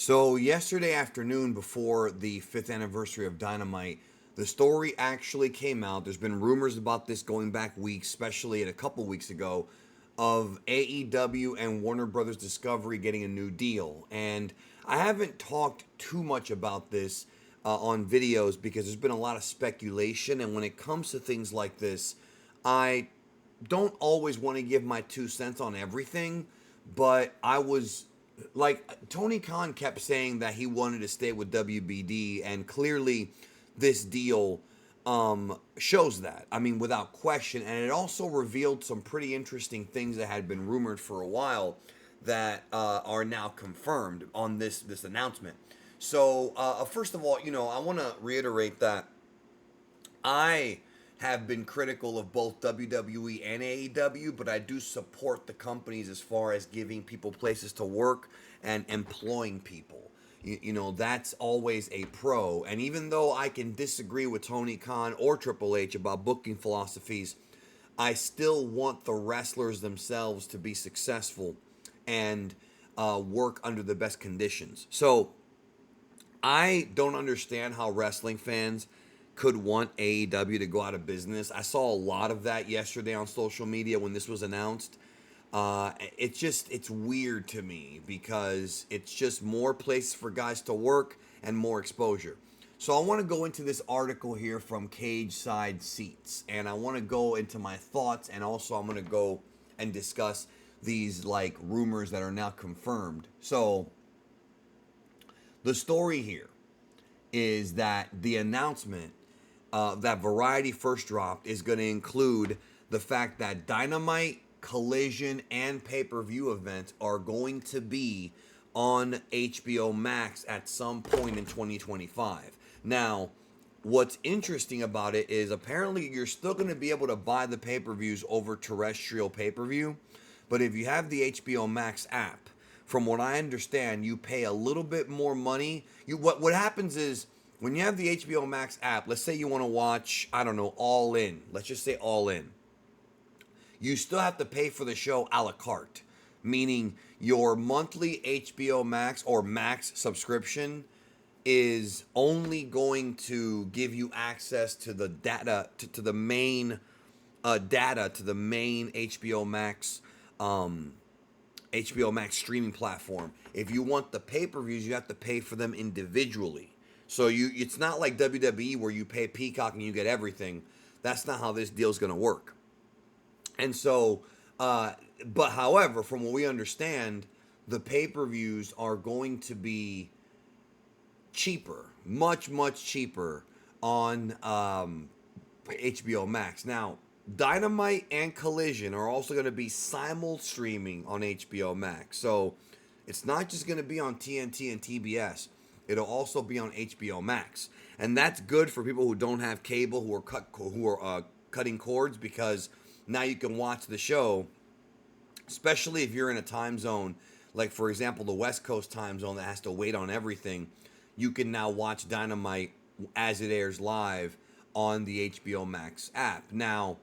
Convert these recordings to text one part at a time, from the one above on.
So, yesterday afternoon, before the fifth anniversary of Dynamite, the story actually came out. There's been rumors about this going back weeks, especially a couple weeks ago, of AEW and Warner Brothers Discovery getting a new deal. And I haven't talked too much about this on videos because there's been a lot of speculation. And when it comes to things like this, I don't always want to give my 2 cents on everything, but I was like Tony Khan kept saying that he wanted to stay with WBD, and clearly this deal shows that. I mean, without question, and it also revealed some pretty interesting things that had been rumored for a while that are now confirmed on this announcement. So, first of all, I want to reiterate that I have been critical of both WWE and AEW, but I do support the companies as far as giving people places to work and employing people. That's always a pro. And even though I can disagree with Tony Khan or Triple H about booking philosophies, I still want the wrestlers themselves to be successful and work under the best conditions. So I don't understand how wrestling fans could want AEW to go out of business. I saw a lot of that yesterday on social media when this was announced. It's weird to me because it's just more places for guys to work and more exposure. So I want to go into this article here from Cage Side Seats, and I want to go into my thoughts, and also I'm going to go and discuss these like rumors that are now confirmed. So the story here is that the announcement that Variety first dropped is going to include the fact that Dynamite, Collision, and pay-per-view events are going to be on HBO Max at some point in 2025. Now, what's interesting about it is apparently you're still going to be able to buy the pay-per-views over terrestrial pay-per-view, but if you have the HBO Max app, from what I understand, you pay a little bit more money. What happens is when you have the HBO Max app, let's say you want to watch, I don't know, All In. Let's just say All In. You still have to pay for the show a la carte, meaning your monthly HBO Max or Max subscription is only going to give you access to the data to the main HBO Max streaming platform. If you want the pay-per-views, you have to pay for them individually. So it's not like WWE where you pay Peacock and you get everything. That's not how this deal's going to work. And so, but however, from what we understand, the pay-per-views are going to be cheaper, much cheaper on HBO Max. Now, Dynamite and Collision are also going to be simul streaming on HBO Max. So it's not just going to be on TNT and TBS. It'll also be on HBO Max, and that's good for people who don't have cable, who are cutting cords, because now you can watch the show, especially if you're in a time zone like, for example, the West Coast time zone that has to wait on everything. You can now watch Dynamite as it airs live on the HBO Max app. Now,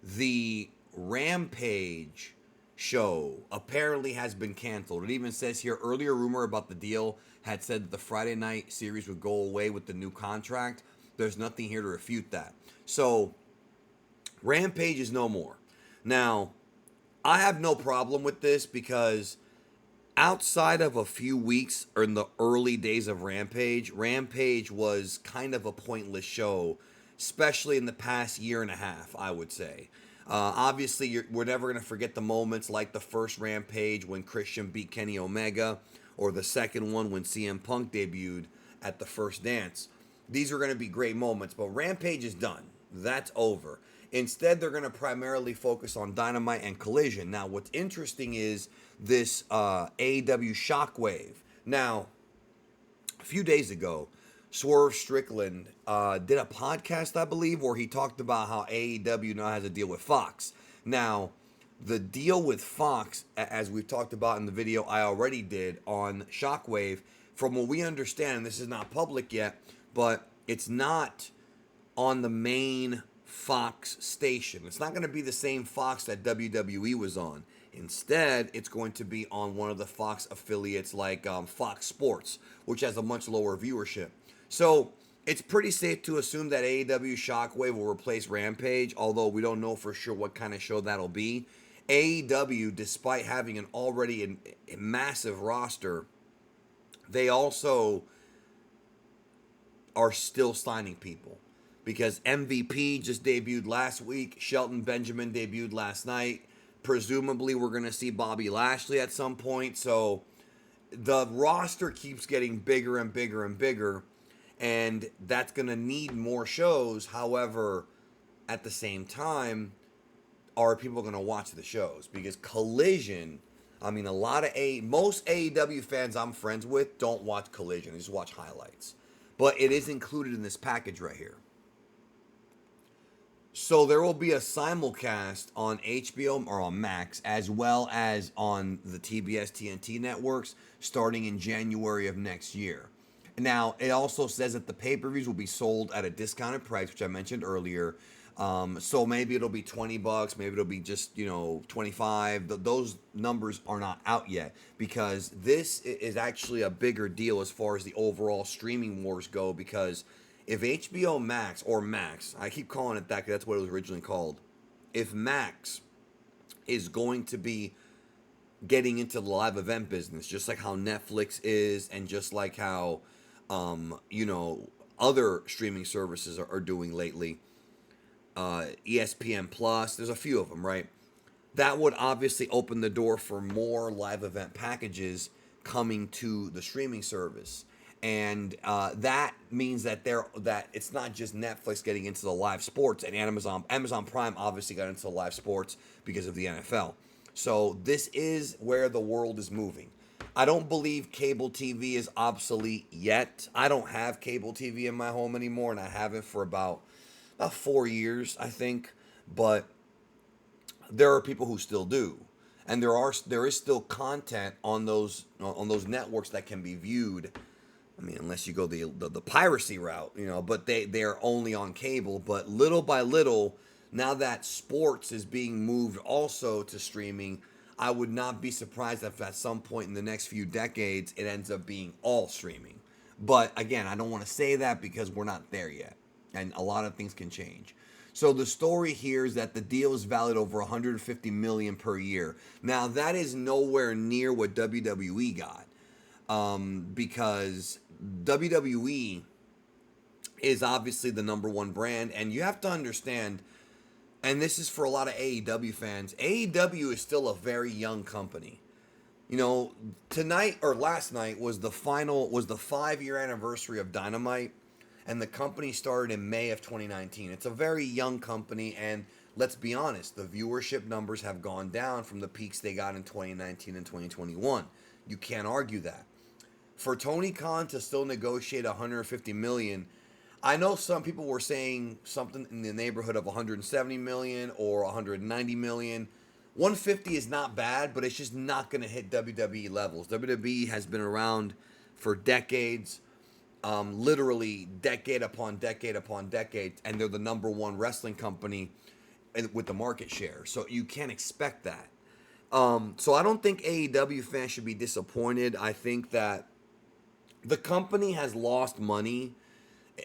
the Rampage show apparently has been canceled. It even says here, earlier rumor about the deal had said that the Friday night series would go away with the new contract. There's nothing here to refute that. So Rampage is no more. Now, I have no problem with this because outside of a few weeks or in the early days of Rampage, Rampage was kind of a pointless show, especially in the past year and a half, I would say. Obviously, we're never going to forget the moments like the first Rampage when Christian beat Kenny Omega, or the second one when CM Punk debuted at the first dance. These are going to be great moments, but Rampage is done. That's over. Instead, they're going to primarily focus on Dynamite and Collision. Now, what's interesting is this AEW Shockwave. Now, a few days ago, Swerve Strickland did a podcast, I believe, where he talked about how AEW now has a deal with Fox. Now, the deal with Fox, as we've talked about in the video I already did on Shockwave, from what we understand, and this is not public yet, but it's not on the main Fox station. It's not going to be the same Fox that WWE was on. Instead, it's going to be on one of the Fox affiliates like Fox Sports, which has a much lower viewership. So it's pretty safe to assume that AEW Shockwave will replace Rampage, although we don't know for sure what kind of show that'll be. AEW, despite having an already a massive roster, they also are still signing people because MVP just debuted last week. Shelton Benjamin debuted last night. Presumably, we're going to see Bobby Lashley at some point. So the roster keeps getting bigger and bigger and bigger, and that's going to need more shows. However, at the same time, are people going to watch the shows? Because Collision, I mean, most AEW fans I'm friends with don't watch Collision. They just watch highlights. But it is included in this package right here. So there will be a simulcast on HBO or on Max, as well as on the TBS TNT networks, starting in January of next year. Now, it also says that the pay-per-views will be sold at a discounted price, which I mentioned earlier. So maybe it'll be $20, maybe it'll be just 25. Those numbers are not out yet because this is actually a bigger deal as far as the overall streaming wars go. Because if HBO Max or Max, I keep calling it that because that's what it was originally called. If Max is going to be getting into the live event business, just like how Netflix is, and just like how other streaming services are doing lately. ESPN Plus, there's a few of them, right? That would obviously open the door for more live event packages coming to the streaming service, and that means that it's not just Netflix getting into the live sports, and Amazon Prime obviously got into the live sports because of the NFL. So this is where the world is moving. I don't believe cable TV is obsolete yet. I don't have cable TV in my home anymore, and I haven't for about 4 years, I think, but there are people who still do, and there is still content on those networks that can be viewed. I mean, unless you go the piracy route, but they are only on cable. But little by little, now that sports is being moved also to streaming, I would not be surprised if at some point in the next few decades it ends up being all streaming. But again, I don't want to say that because we're not there yet. And a lot of things can change. So the story here is that the deal is valued over $150 million per year. Now that is nowhere near what WWE got, because WWE is obviously the number one brand, and you have to understand. And this is for a lot of AEW fans. AEW is still a very young company. Tonight or last night was the 5-year anniversary of Dynamite. And the company started in May of 2019. It's a very young company, and let's be honest, the viewership numbers have gone down from the peaks they got in 2019 and 2021. You can't argue that. For Tony Khan to still negotiate $150 million, I know some people were saying something in the neighborhood of $170 million or $190 million. 150 is not bad, but it's just not going to hit WWE levels. WWE has been around for decades. Literally decade upon decade upon decade, and they're the number one wrestling company with the market share. So you can't expect that. So I don't think AEW fans should be disappointed. I think that the company has lost money.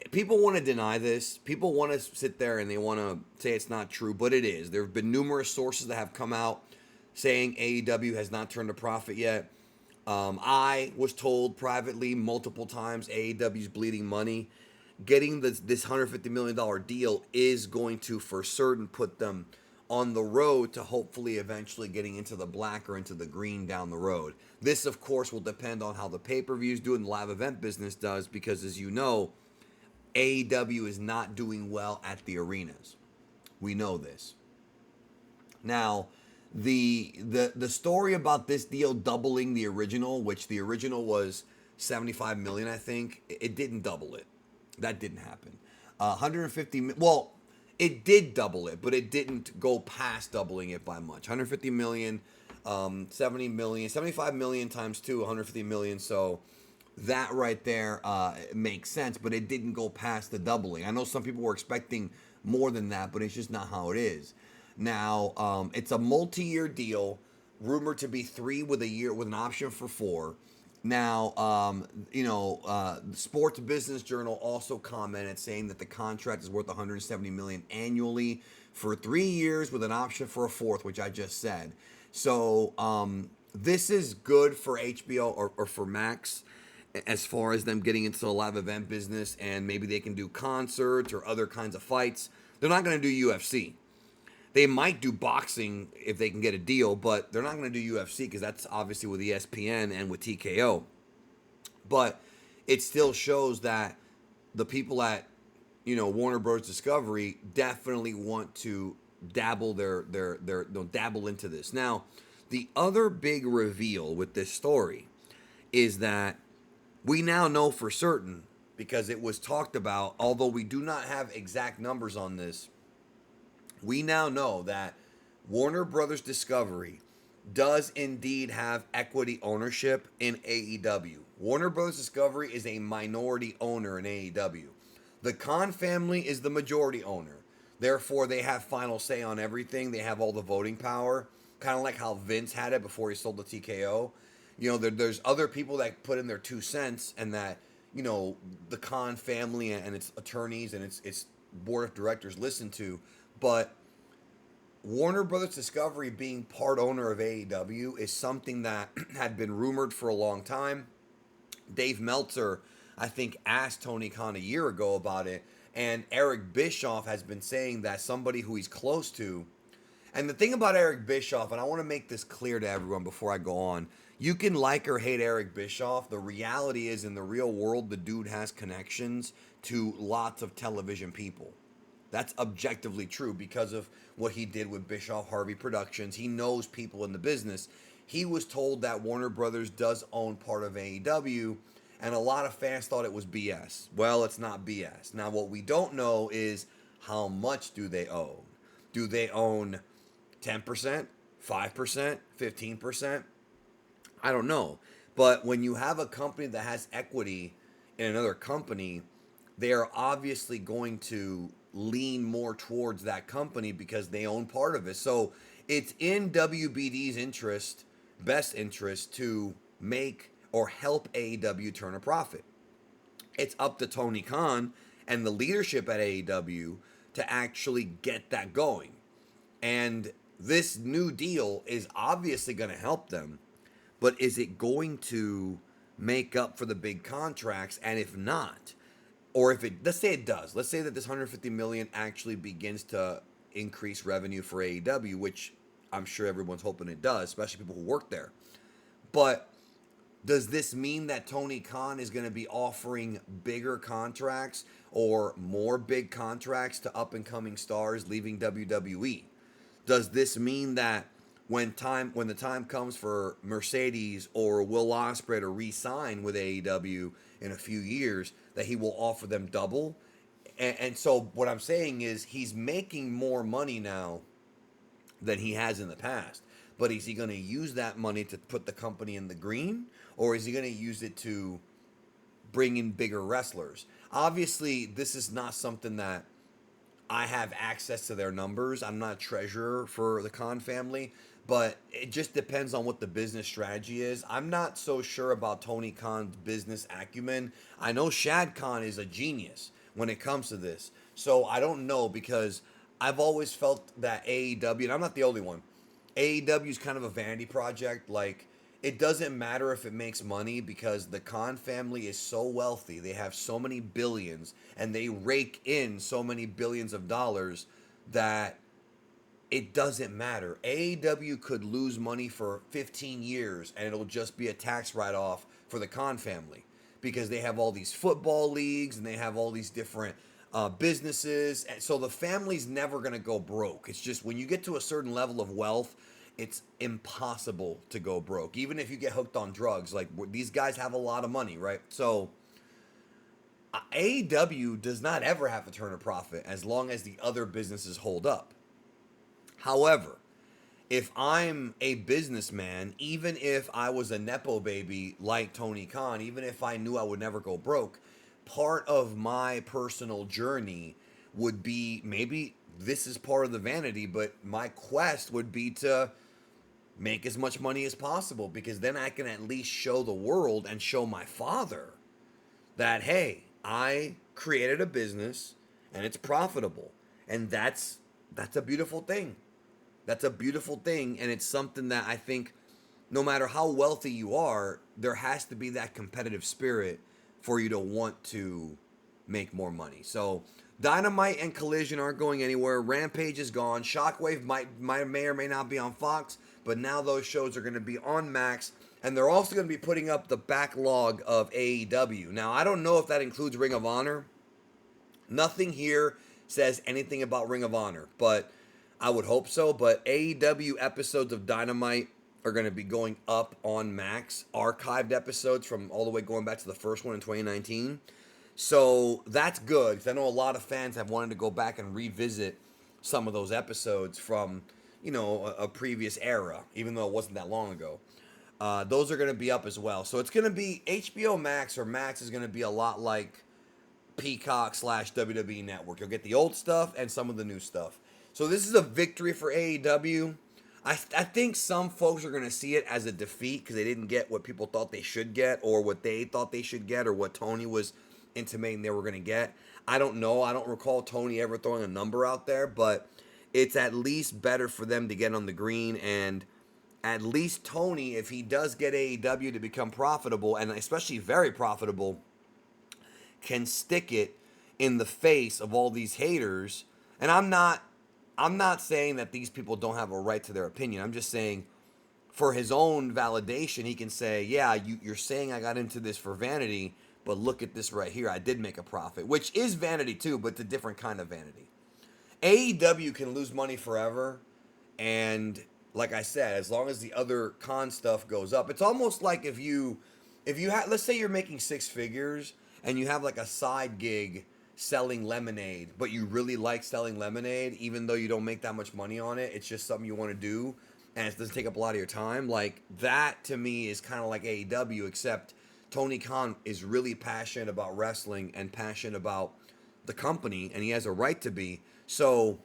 People want to deny this. People want to sit there and they want to say it's not true, but it is. There have been numerous sources that have come out saying AEW has not turned a profit yet. I was told privately multiple times AEW's bleeding money. Getting this $150 million deal is going to, for certain, put them on the road to hopefully eventually getting into the black or into the green down the road. This, of course, will depend on how the pay-per-views do and the live event business does, because, as you know, AEW is not doing well at the arenas. We know this. Now, the story about this deal doubling the original, which the original was $75 million, I think, it didn't double it. That didn't happen. 150. Well, it did double it, but it didn't go past doubling it by much. 150 million, 70 million, 75 million times 2, 150 million. So that right there makes sense, but it didn't go past the doubling. I know some people were expecting more than that, but it's just not how it is. Now, it's a multi-year deal. rumored to be 3 with a year with an option for 4. Now, the Sports Business Journal also commented saying that the contract is worth 170 million annually for 3 years with an option for a fourth, which I just said. So this is good for HBO or for Max as far as them getting into the live event business, and maybe they can do concerts or other kinds of fights. They're not going to do UFC. They might do boxing if they can get a deal, but they're not going to do UFC because that's obviously with ESPN and with TKO. But it still shows that the people at Warner Bros. Discovery definitely want to they'll dabble into this. Now, the other big reveal with this story is that we now know for certain, because it was talked about, although we do not have exact numbers on this, we now know that Warner Brothers Discovery does indeed have equity ownership in AEW. Warner Brothers Discovery is a minority owner in AEW. The Khan family is the majority owner. Therefore, they have final say on everything. They have all the voting power, kind of like how Vince had it before he sold the TKO. There's other people that put in their 2 cents, and that, the Khan family and its attorneys and its board of directors listen to. But Warner Brothers Discovery being part owner of AEW is something that had been rumored for a long time. Dave Meltzer, I think, asked Tony Khan a year ago about it, and Eric Bischoff has been saying that somebody who he's close to. And the thing about Eric Bischoff, and I want to make this clear to everyone before I go on, you can like or hate Eric Bischoff. The reality is, in the real world, the dude has connections to lots of television people. That's objectively true because of what he did with Bischoff Harvey Productions. He knows people in the business. He was told that Warner Brothers does own part of AEW, and a lot of fans thought it was BS. Well, it's not BS. Now, what we don't know is how much do they own? Do they own 10%, 5%, 15%? I don't know. But when you have a company that has equity in another company, they are obviously going to lean more towards that company because they own part of it. So it's in WBD's best interest, to make or help AEW turn a profit. It's up to Tony Khan and the leadership at AEW to actually get that going. And this new deal is obviously going to help them, but is it going to make up for the big contracts? And if not, or if it, let's say it does, let's say that this 150 million actually begins to increase revenue for AEW, which I'm sure everyone's hoping it does, especially people who work there. But does this mean that Tony Khan is going to be offering bigger contracts or more big contracts to up and coming stars leaving WWE? Does this mean that when the time comes for Mercedes or Will Ospreay to re-sign with AEW in a few years, that he will offer them double? And so what I'm saying is, he's making more money now than he has in the past. But is he going to use that money to put the company in the green, or is he going to use it to bring in bigger wrestlers? Obviously, this is not something that I have access to their numbers. I'm not a treasurer for the Khan family, but it just depends on what the business strategy is. I'm not so sure about Tony Khan's business acumen. I know Shad Khan is a genius when it comes to this. So I don't know, because I've always felt that AEW, and I'm not the only one, AEW is kind of a vanity project. Like, it doesn't matter if it makes money, because the Khan family is so wealthy. They have so many billions, and they rake in so many billions of dollars that it doesn't matter. AEW could lose money for 15 years, and it'll just be a tax write-off for the Khan family, because they have all these football leagues, and they have all these different businesses. And so the family's never going to go broke. It's just when you get to a certain level of wealth, it's impossible to go broke. Even if you get hooked on drugs, like these guys have a lot of money, right? So AEW does not ever have to turn a profit as long as the other businesses hold up. However, if I'm a businessman, even if I was a Nepo baby like Tony Khan, even if I knew I would never go broke, part of my personal journey would be, maybe this is part of the vanity, but my quest would be to make as much money as possible, because then I can at least show the world and show my father that, hey, I created a business and it's profitable. And that's a beautiful thing. That's a beautiful thing, and it's something that I think no matter how wealthy you are, there has to be that competitive spirit for you to want to make more money. So Dynamite and Collision aren't going anywhere. Rampage is gone. Shockwave may or may not be on Fox, but now those shows are going to be on Max, and they're also going to be putting up the backlog of AEW. Now, I don't know if that includes Ring of Honor. Nothing here says anything about Ring of Honor, but I would hope so. But AEW episodes of Dynamite are going to be going up on Max, archived episodes from all the way going back to the first one in 2019. So that's good, because I know a lot of fans have wanted to go back and revisit some of those episodes from, a previous era, even though it wasn't that long ago. Those are going to be up as well. So it's going to be HBO Max, or Max is going to be a lot like Peacock / WWE Network. You'll get the old stuff and some of the new stuff. So this is a victory for AEW. I think some folks are going to see it as a defeat because they didn't get what people thought they should get, or what they thought they should get, or what Tony was intimating they were going to get. I don't know. I don't recall Tony ever throwing a number out there, but it's at least better for them to get on the green. And at least Tony, if he does get AEW to become profitable, and especially very profitable, can stick it in the face of all these haters. And I'm not saying that these people don't have a right to their opinion. I'm just saying, for his own validation, he can say, yeah, you're saying I got into this for vanity, but look at this right here. I did make a profit, which is vanity too, but it's a different kind of vanity. AEW can lose money forever, and like I said, as long as the other con stuff goes up, it's almost like if you have, let's say you're making six figures and you have like a side gig selling lemonade, but you really like selling lemonade, even though you don't make that much money on it. It's just something you want to do, and it doesn't take up a lot of your time. Like, that to me is kind of like AEW, except Tony Khan is really passionate about wrestling and passionate about the company, and he has a right to be. So,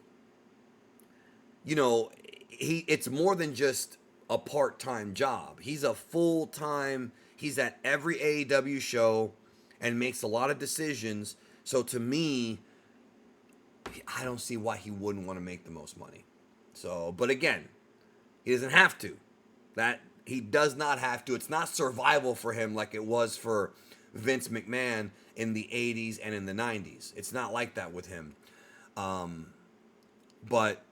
it's more than just a part-time job. He's a full-time, he's at every AEW show and makes a lot of decisions. So to me, I don't see why he wouldn't want to make the most money. So, but again, he doesn't have to. He does not have to. It's not survival for him like it was for Vince McMahon in the 80s and in the 90s. It's not like that with him. But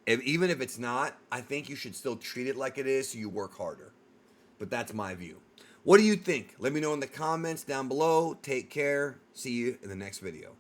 even if it's not, I think you should still treat it like it is, so you work harder. But that's my view. What do you think? Let me know in the comments down below. Take care. See you in the next video.